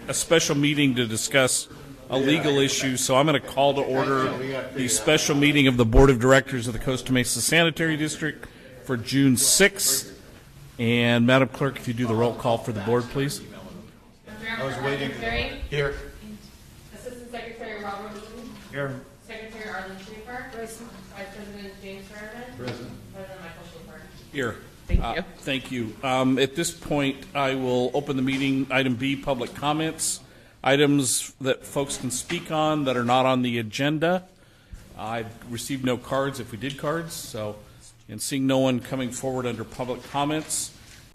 a special meeting to discuss a legal issue, so I'm going to call to order the special meeting of the Board of Directors of the Costa Mesa Sanitary District for June 6th. And Madam Clerk, if you do the roll call for the board, please. I was waiting. Here. Assistant Secretary Robert Wooten. Here. Secretary Arlen Schaefer. Present. Vice President James Fairman. Present. President Michael Schaefer. Here. Thank you. Thank you. At this point, I will open the meeting. Item B, public comments. Items that folks can speak on that are not on the agenda. I've received no cards if we did cards, and seeing no one coming forward under public comments,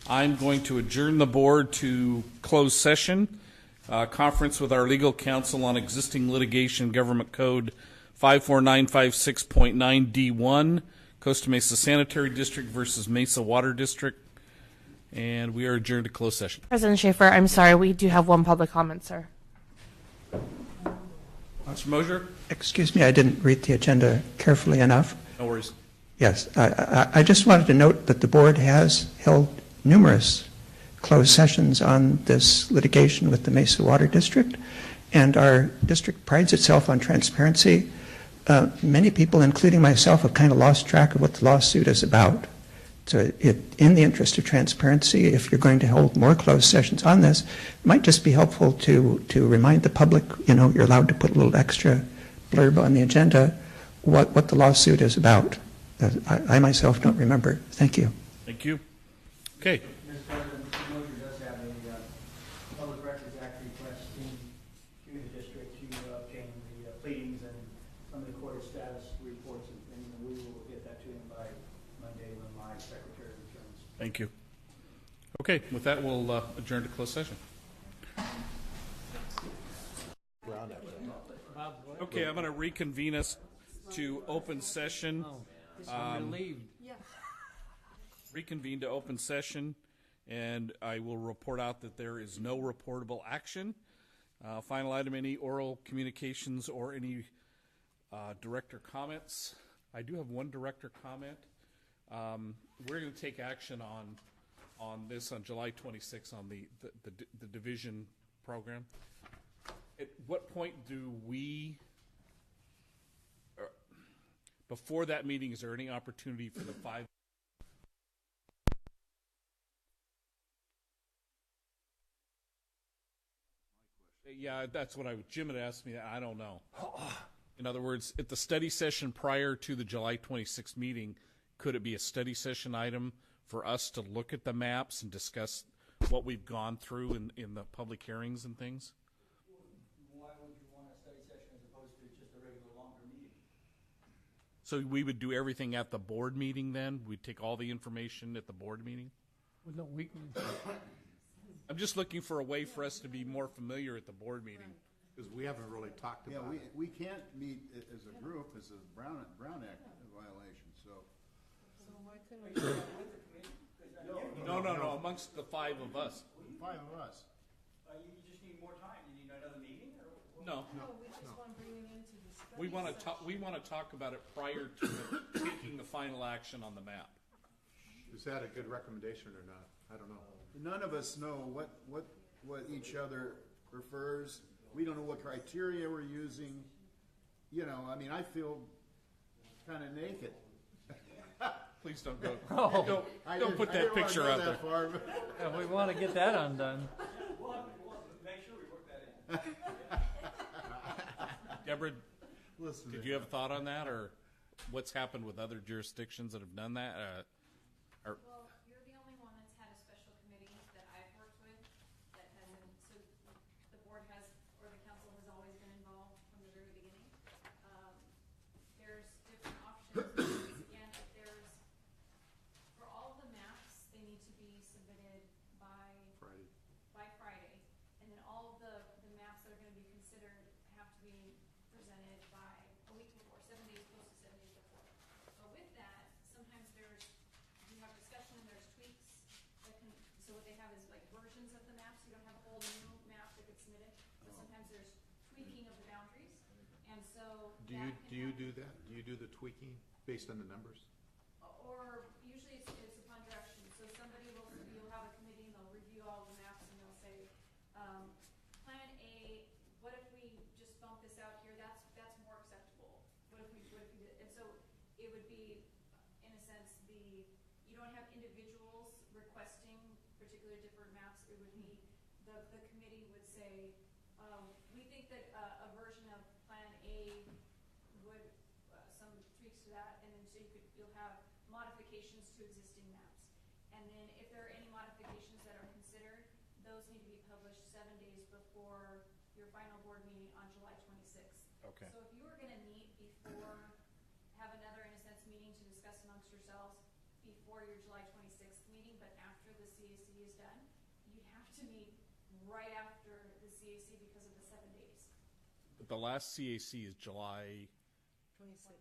I'm going to adjourn the board to closed session, conference with our legal counsel on existing litigation, Government Code 54956.9D1, Costa Mesa Sanitary District versus Mesa Water District, and we are adjourned to closed session. President Schaefer, I'm sorry, we do have one public comment, sir. Mr. Mosier? Excuse me, I didn't read the agenda carefully enough. No worries. Yes, I just wanted to note that the board has held numerous closed sessions on this litigation with the Mesa Water District, and our district prides itself on transparency. Many people, including myself, have kind of lost track of what the lawsuit is about. So in the interest of transparency, if you're going to hold more closed sessions on this, it might just be helpful to remind the public, you're allowed to put a little extra blurb on the agenda, what the lawsuit is about. I myself don't remember. Thank you. Thank you. Okay. Mr. President, Mr. Mosier does have a Public Records Act request to the district to obtain the pleadings and some of the court status reports, and we will get that to him by Monday when my secretary returns. Thank you. Okay, with that, we'll adjourn to closed session. Okay, I'm going to reconvene us to open session. Reconvene to open session, and I will report out that there is no reportable action. Final item, any oral communications or any director comments. I do have one director comment. We're going to take action on this on July 26th on the division program. At what point do we, before that meeting, is there any opportunity for the five? Yeah, that's what Jim had asked me. I don't know. In other words, at the study session prior to the July 26th meeting, could it be a study session item for us to look at the maps and discuss what we've gone through in the public hearings and things? Why would you want a study session as opposed to just a regular longer meeting? So we would do everything at the board meeting then? We'd take all the information at the board meeting? Well, no, we can. I'm just looking for a way for us to be more familiar at the board meeting. Because we haven't really talked about it. We can't meet as a group as a Brown Act violation, so. No, amongst the five of us. Five of us. You just need more time. You need another meeting? No. We just want to bring it into the study We want to session. talk. We want to talk about it prior to taking the final action on the map. Is that a good recommendation or not? I don't know. None of us know what each other prefers. We don't know what criteria we're using. I feel kind of naked. Please don't go. I Don't put that didn't wanna picture go out that there. far, but Yeah, we want to get that undone. Make sure we work that in. Deborah, listen. did you have a thought on that, or what's happened with other jurisdictions that have done that? Well, you're the only one that's had a special committee that I've worked with that hasn't, so the board has, or the council has always been involved from the very beginning. There's different options. Again, for all of the maps, they need to be submitted by Friday. And then all of the maps that are going to be considered have to be presented by a week before, 7 days, close to 7 days before. But with that, sometimes you have discussion and there's tweaks that can, so what they have is like versions of the maps. You don't have a whole new map that gets submitted, but sometimes there's tweaking of the boundaries. And so Do you do that? Do you do the tweaking based on the numbers? or usually it's upon direction. So you'll have a committee and they'll review all the maps and they'll say, plan it would be, in a sense, you don't have individuals requesting particular different maps. It would be, the committee would say, we think that a version of Plan A would, some tweaks to that, and then so you'll have modifications to existing maps. And then if there are any modifications that are considered, those need to be published 7 days before your final board meeting on July 26th. Okay. So if you were gonna meet before, have another, in a sense, meeting to discuss amongst yourselves before your July 26th meeting, but after the CAC is done, you'd have to meet right after the CAC because of the 7 days. The last CAC is July, 26.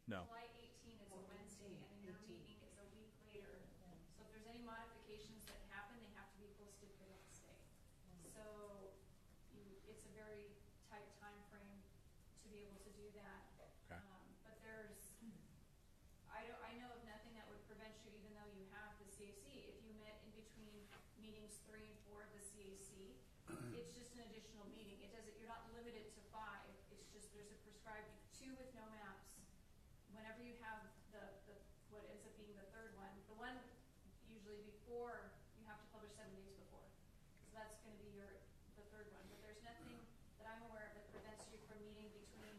no. July 18 is a Wednesday, and then your meeting is a week later. So if there's any modifications that happen, they have to be posted for the next day. So it's a very tight time frame to be able to do that. Okay. But I know of nothing that would prevent you, even though you have the CAC. If you met in between meetings 3 and 4 of the CAC, it's just an additional meeting. You're not limited to 5. It's just there's a prescribed 2 with no maps. Whenever you have what ends up being the third one, the one usually before, you have to publish 7 days before. So that's going to be the third one. But there's nothing that I'm aware of that prevents you from meeting between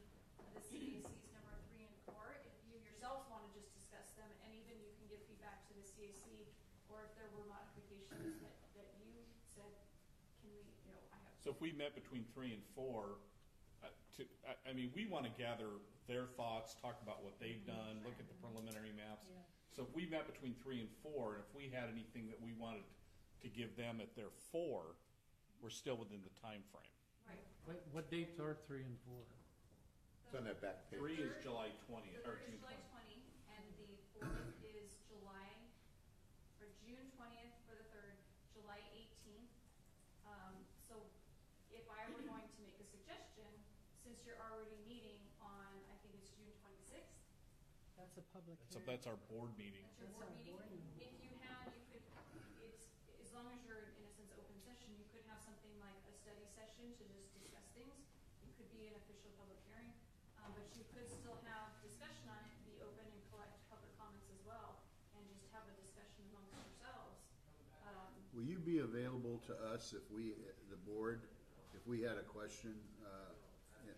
the CACs number 3 and 4. If you yourselves want to just discuss them, and even you can give feedback to the CAC, or if there were modifications that you said, can we, I have. So if we met between 3 and 4, I mean, we want to gather their thoughts, talk about what they've done, look at the preliminary maps. Yeah. So if we met between 3 and 4, and if we had anything that we wanted to give them at their 4, we're still within the time frame. Right. What dates are 3 and 4? It's on that back page. 3 is July 20th, The or third is June July 20th. 20, and the 4th is June 20th for the 3rd, July 18th. So if I were going to make a suggestion, since you're already meeting on, I think it's June 26th, That's a public So hearing. that's our board meeting. that's your That's board our meeting. board meeting. If you could, as long as you're in a sense open session, you could have something like a study session to just discuss things. It could be an official public hearing, but you could still have discussion on it, be open and collect public comments as well, and just have a discussion amongst yourselves. Will you be available to us if the board, if we had a question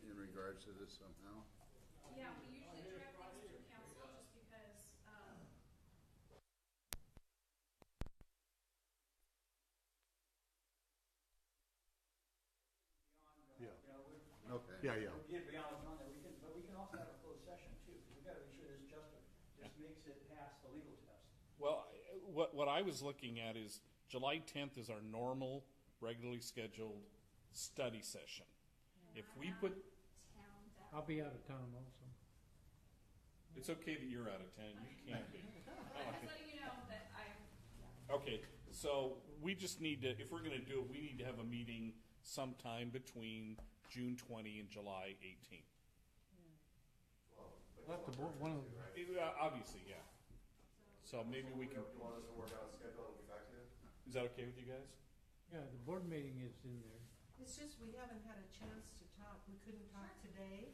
in regards to this somehow? Yeah, we usually direct things through council just because, Yeah. Okay. Yeah, yeah. We get beyond that, but we can also have a closed session too, because we've got to be sure this just makes it past the legal test. Well, what I was looking at is July 10th is our normal, regularly scheduled study session. If we put, town that. I'll be out of town also. it's okay that you're out of town, you can be. I'm just letting you know that yeah. Okay, so we just need to, if we're gonna do it, we need to have a meeting sometime between June 20 and July 18. We'll have to, one of, Obviously, yeah. So maybe we can, You want us to work on a schedule and get back to you? is that okay with you guys? yeah, the board meeting is in there. It's just we haven't had a chance to talk. We couldn't talk today.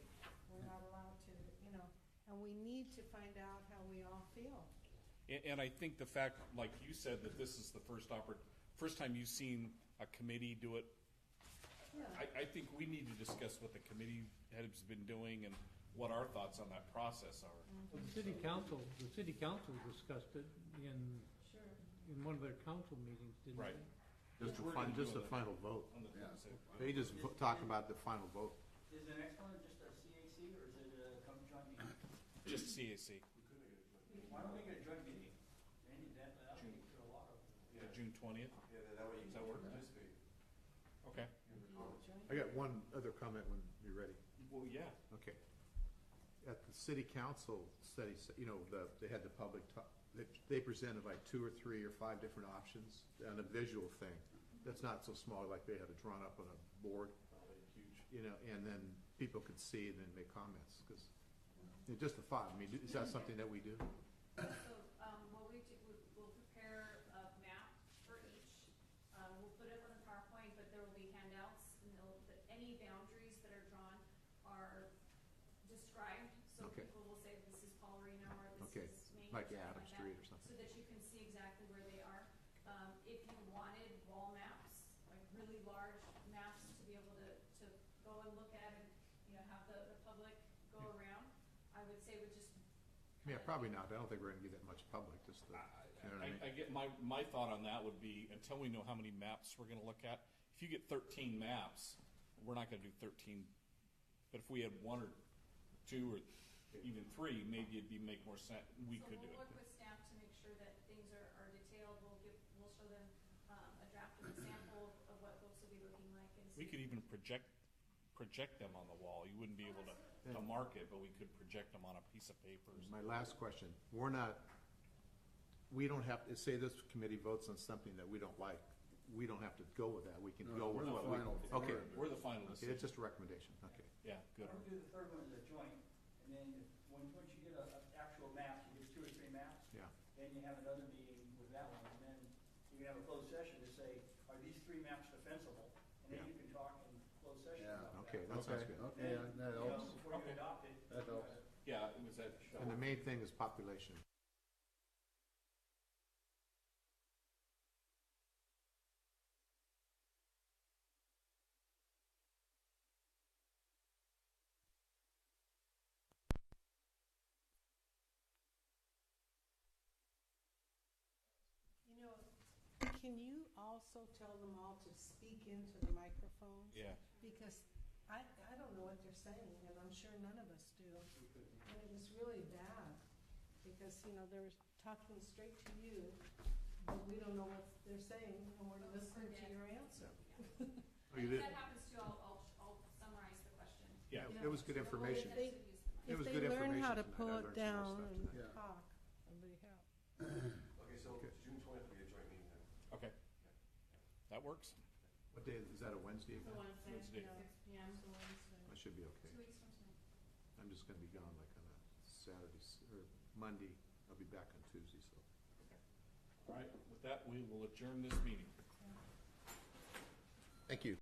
We're not allowed to, and we need to find out how we all feel. And I think the fact, like you said, that this is the first time you've seen a committee do it, Yeah. I think we need to discuss what the committee has been doing and what our thoughts on that process are. Well, the city council discussed it Sure. in one of their council meetings, didn't Right. they? Just We're gonna just do the it. final vote. On the Yeah. 26th. They just talk about the final vote. Is the next one just a CAC or is it a joint meeting? Just CAC, Why don't we get a joint meeting? Andy, that'll be for a lot of. the June 20th. Yeah, that way you Does that work? can participate. Okay. I got one other comment when you're ready. Well, yeah. Okay. At the city council study, they had the public talk, they presented like 2 or 3 or 5 different options on a visual thing. That's not so small, like they had it drawn up on a board, Huge. and then people could see and then make comments, because, just a thought, I mean, is that something that we do? So, what we do, we'll prepare a map for each. We'll put it up on the PowerPoint, but there will be handouts, and any boundaries that are drawn are described. So Okay. people will say, this is Paul Reno, or Like something Adam that, Street or something. So that you can see exactly where they are. If you wanted wall maps, like really large maps to be able to go and look at and, you know, have the public go around, I would say would just. Yeah, probably not. I don't think we're gonna get that much public, just the, you know what I mean? I get, my thought on that would be, until we know how many maps we're gonna look at, if you get 13 maps, we're not gonna do 13. But if we had 1 or 2 or even 3, maybe it'd make more sense, we could do So we'll work it. with staff to make sure that things are detailed. We'll show them a draft of a sample of what those will be looking like. And We could even project them on the wall. You wouldn't be able to mark it, but we could project them on a piece of paper. or My last question, we don't have, to say this committee votes on something that we don't like, we don't have to go with that, we can No, go with we're the what we. final Okay, word. We're the final okay, decision. it's just a recommendation, okay. Yeah, good. Why don't we do the third one as a joint, and then once you get a actual map, you get 2 or 3 maps, Yeah, then you have another meeting with that one, and then you can have a closed session to say, are these 3 maps defensible? And then Yeah. you can talk in closed session Yeah. about that. okay, that sounds good. Okay, Then, that you know, helps. before you adopt it. That you helps. gotta- Yeah, it was that. And the main thing is population. You know, can you also tell them all to speak into the microphones? Yeah. Because I don't know what they're saying, and I'm sure none of us do. And it was really bad, because, you know, they're talking straight to you, but we don't know what they're saying, and we're listening to your answer. Oh, you And if did, that happens too, I'll summarize the question. Yeah. it was good information. If they- It was If good they learn how to information pull tonight. I it learned some more down stuff and tonight. Yeah. talk, it'll be help. Okay, so June 20th will be a joint meeting then. Okay. That works. What day, is that a Wednesday? The one at Wednesday. 6 p.m. I should be okay. 2 weeks from tonight. I'm just gonna be gone like on a Saturday, or Monday, I'll be back on Tuesday, so. All right, with that, we will adjourn this meeting. Thank you.